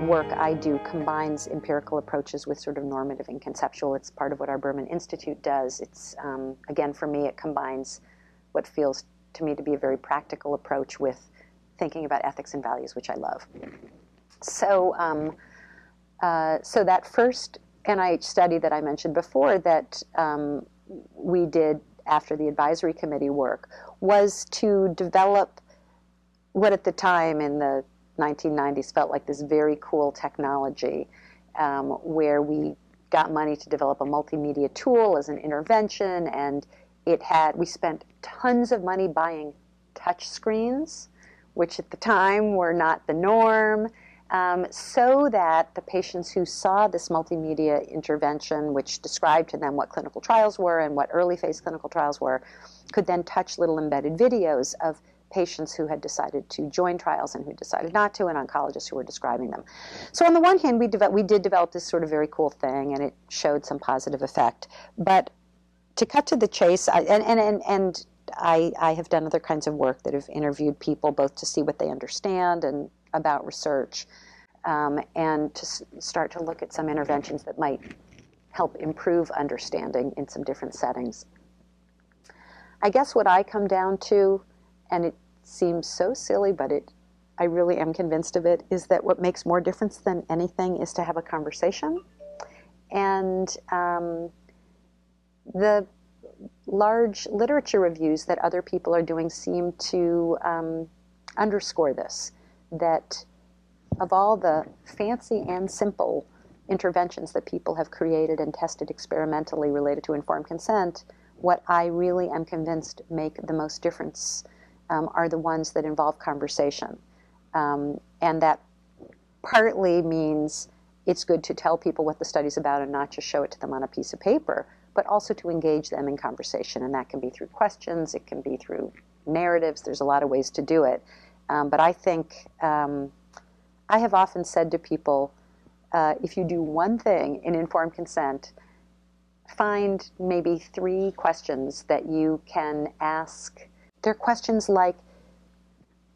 work I do combines empirical approaches with sort of normative and conceptual. It's part of what our Berman Institute does. It's, again, for me, it combines what feels to me to be a very practical approach with thinking about ethics and values, which I love. So, so that first NIH study that I mentioned before that we did after the advisory committee work was to develop what at the time in the 1990s felt like this very cool technology where we got money to develop a multimedia tool as an intervention, and we spent tons of money buying touch screens, which at the time were not the norm, so that the patients who saw this multimedia intervention, which described to them what clinical trials were and what early phase clinical trials were, could then touch little embedded videos of patients who had decided to join trials and who decided not to, and oncologists who were describing them. So on the one hand, we did develop this sort of very cool thing, and it showed some positive effect. But to cut to the chase, I have done other kinds of work that have interviewed people both to see what they understand and about research, and to start to look at some interventions that might help improve understanding in some different settings. I guess what I come down to, and it seems so silly, but I really am convinced of it, is that what makes more difference than anything is to have a conversation. And the large literature reviews that other people are doing seem to underscore this, that of all the fancy and simple interventions that people have created and tested experimentally related to informed consent, what I really am convinced make the most difference are the ones that involve conversation. And that partly means it's good to tell people what the study's about and not just show it to them on a piece of paper, but also to engage them in conversation. And that can be through questions, it can be through narratives, there's a lot of ways to do it. But I think, I have often said to people, if you do one thing in informed consent, find maybe 3 questions that you can ask. They're questions like,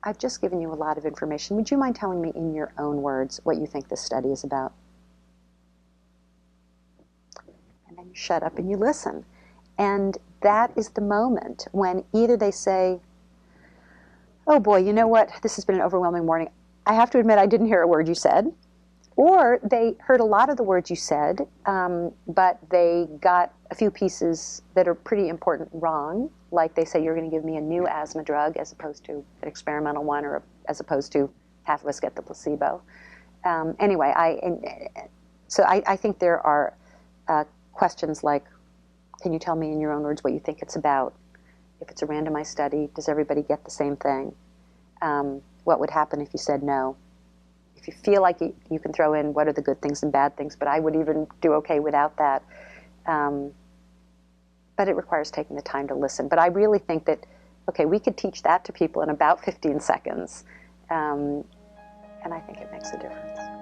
I've just given you a lot of information. Would you mind telling me in your own words what you think this study is about? And then you shut up and you listen. And that is the moment when either they say, oh boy, you know what, this has been an overwhelming morning. I have to admit I didn't hear a word you said. Or they heard a lot of the words you said, but they got a few pieces that are pretty important wrong. Like they say, you're going to give me a new asthma drug as opposed to an experimental one, or as opposed to half of us get the placebo. Anyway, I think there are questions like, can you tell me in your own words what you think it's about? If it's a randomized study, does everybody get the same thing? What would happen if you said no? If you feel like you can throw in what are the good things and bad things, but I would even do okay without that. But it requires taking the time to listen. But I really think that, okay, we could teach that to people in about 15 seconds. And I think it makes a difference.